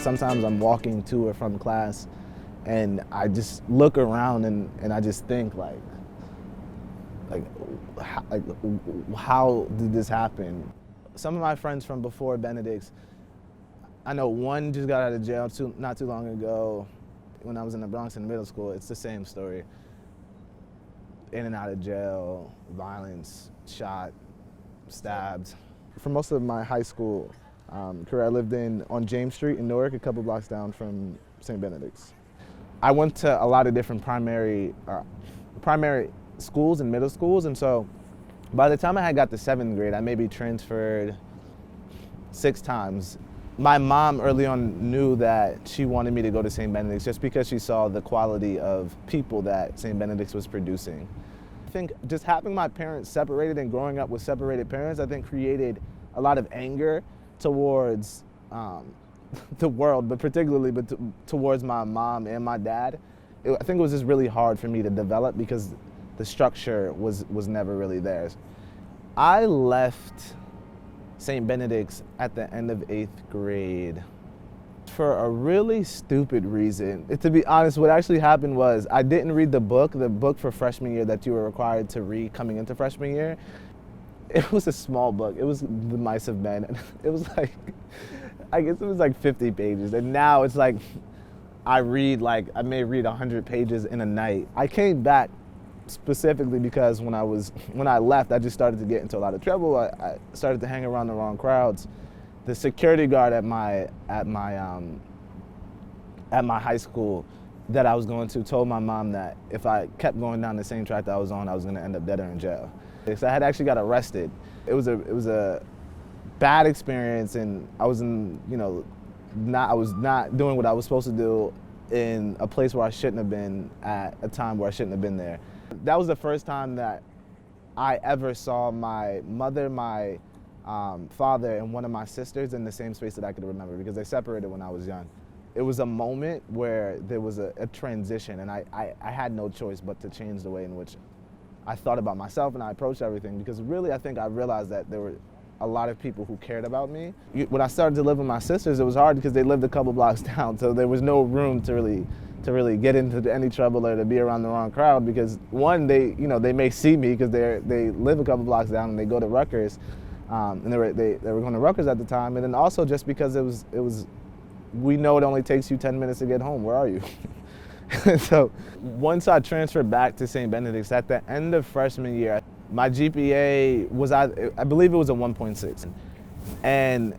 Sometimes I'm walking to or from class and I just look around and I just think how did this happen? Some of my friends from before Benedict's, I know one just got out of jail not too long ago. When I was in the Bronx in middle school, it's the same story. In and out of jail, violence, shot, stabbed. For most of my high school career, I lived on James Street in Newark, a couple blocks down from St. Benedict's. I went to a lot of different primary schools and middle schools, and so by the time I had got to 7th grade, I maybe transferred 6 times. My mom early on knew that she wanted me to go to St. Benedict's just because she saw the quality of people that St. Benedict's was producing. I think just having my parents separated and growing up with separated parents, I think created a lot of anger towards the world, but particularly towards my mom and my dad. I think it was just really hard for me to develop because the structure was never really there. I left St. Benedict's at the end of 8th grade for a really stupid reason. To be honest, what actually happened was I didn't read the book for freshman year that you were required to read coming into freshman year. It was a small book. It was The Mice of Men. It was I guess it was 50 pages. And now it's I may read 100 pages in a night. I came back specifically because when I left, I just started to get into a lot of trouble. I started to hang around the wrong crowds. The security guard at my high school that I was going to told my mom that if I kept going down the same track that I was on, I was going to end up dead or in jail. So I had actually got arrested. It was a bad experience, and I was not doing what I was supposed to do in a place where I shouldn't have been at a time where I shouldn't have been there. That was the first time that I ever saw my mother, my father, and one of my sisters in the same space that I could remember because they separated when I was young. It was a moment where there was a transition, and I had no choice but to change the way in which I thought about myself and I approached everything, because really I think I realized that there were a lot of people who cared about me. When I started to live with my sisters, it was hard because they lived a couple blocks down, so there was no room to really get into any trouble or to be around the wrong crowd, because one, they may see me because they live a couple blocks down and they go to Rutgers, and they were going to Rutgers at the time, and then also just because it was we know it only takes you 10 minutes to get home. Where are you? So once I transferred back to St. Benedict's at the end of freshman year, my GPA was, I believe it was a 1.6. And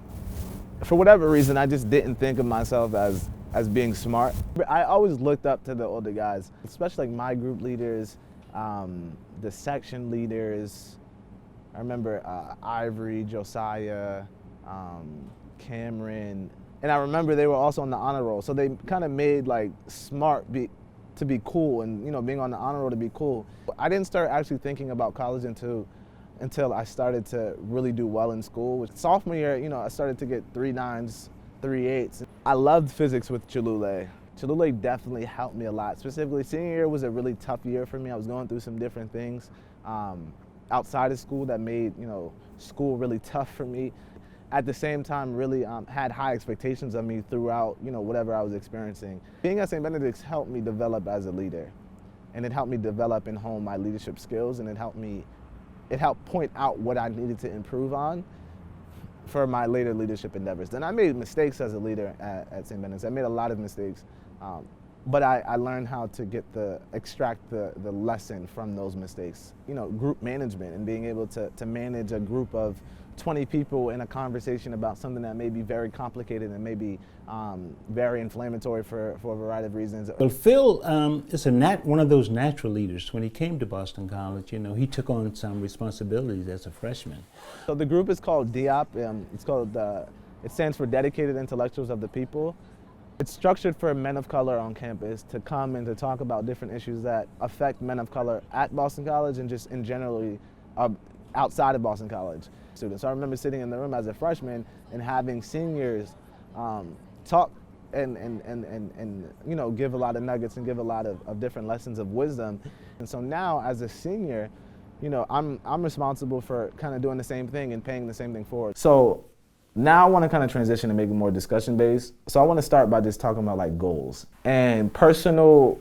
for whatever reason, I just didn't think of myself as being smart. I always looked up to the older guys, especially my group leaders, the section leaders. I remember Ivory, Josiah, Cameron, and I remember they were also on the honor roll. So they kind of made smart to be cool, and being on the honor roll to be cool. I didn't start actually thinking about college until I started to really do well in school. Sophomore year, I started to get 3 9s, 3 8s. I loved physics with Cholule. Cholule definitely helped me a lot. Specifically, senior year was a really tough year for me. I was going through some different things outside of school that made school really tough for me. At the same time, really had high expectations of me throughout whatever I was experiencing. Being at St. Benedict's helped me develop as a leader, and it helped me develop and hone my leadership skills, and it helped point out what I needed to improve on for my later leadership endeavors. Then I made mistakes as a leader at St. Benedict's. I made a lot of mistakes, but I learned how to extract the lesson from those mistakes. Group management and being able to manage a group of 20 people in a conversation about something that may be very complicated and may be very inflammatory for a variety of reasons. Well, Phil is one of those natural leaders. When he came to Boston College, he took on some responsibilities as a freshman. So the group is called DIOP. It stands for Dedicated Intellectuals of the People. It's structured for men of color on campus to come and to talk about different issues that affect men of color at Boston College and just in generally outside of Boston College students. So I remember sitting in the room as a freshman and having seniors talk and give a lot of nuggets and give a lot of different lessons of wisdom. And so now as a senior, I'm responsible for kind of doing the same thing and paying the same thing forward. So Now I want to kind of transition and make it more discussion based. So I want to start by just talking about like goals and personal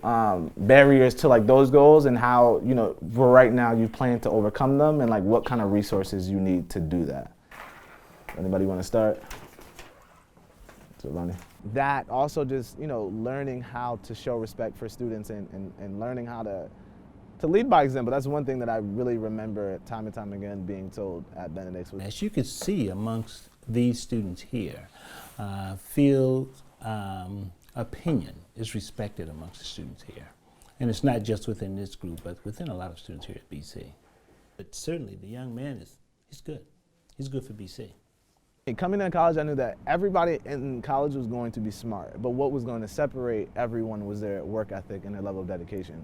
barriers to like those goals and how, you know, for right now you plan to overcome them and like what kind of resources you need to do that. Anybody want to start? So Lonnie. That also just, you know, learning how to show respect for students and learning how to lead by example. That's one thing that I really remember time and time again being told at Benedict's. As you can see amongst these students here, field opinion is respected amongst the students here. And it's not just within this group, but within a lot of students here at BC. But certainly the young man he's good. He's good for BC. Coming into college, I knew that everybody in college was going to be smart, but what was going to separate everyone was their work ethic and their level of dedication.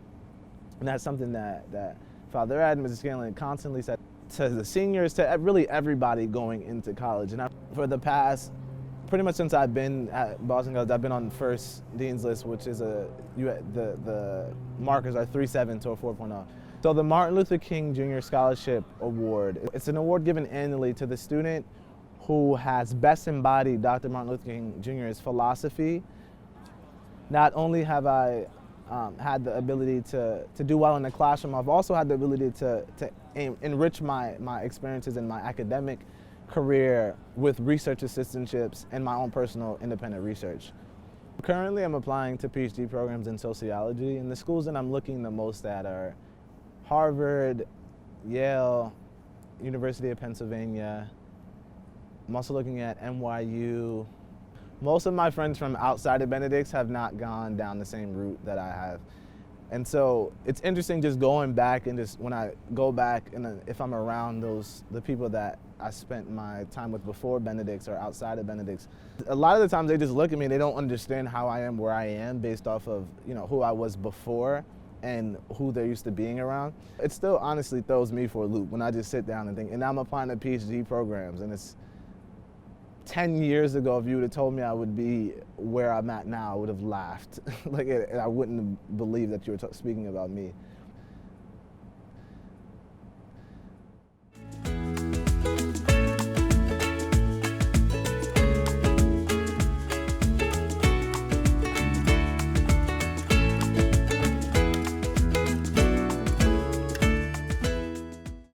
And that's something that Father Ed and Mrs. Scanlon constantly said to the seniors, to really everybody going into college. And for the past, pretty much since I've been at Boston College, I've been on the first Dean's List, which is the markers are 3.7 to a 4.0. So the Martin Luther King Jr. Scholarship Award, it's an award given annually to the student who has best embodied Dr. Martin Luther King Jr.'s philosophy. Not only have I had the ability to do well in the classroom, I've also had the ability to enrich my experiences in my academic career with research assistantships and my own personal independent research. Currently, I'm applying to PhD programs in sociology, and the schools that I'm looking the most at are Harvard, Yale, University of Pennsylvania. I'm also looking at NYU. Most of my friends from outside of Benedict's have not gone down the same route that I have. And so it's interesting just going back and just when I go back and if I'm around the people that I spent my time with before Benedict's or outside of Benedict's, a lot of the times they just look at me and they don't understand how I am where I am based off of, you know, who I was before and who they're used to being around. It still honestly throws me for a loop when I just sit down and think, and I'm applying to PhD programs, and it's 10 years ago, if you would have told me I would be where I'm at now, I would have laughed. Like, I wouldn't have believed that you were speaking about me.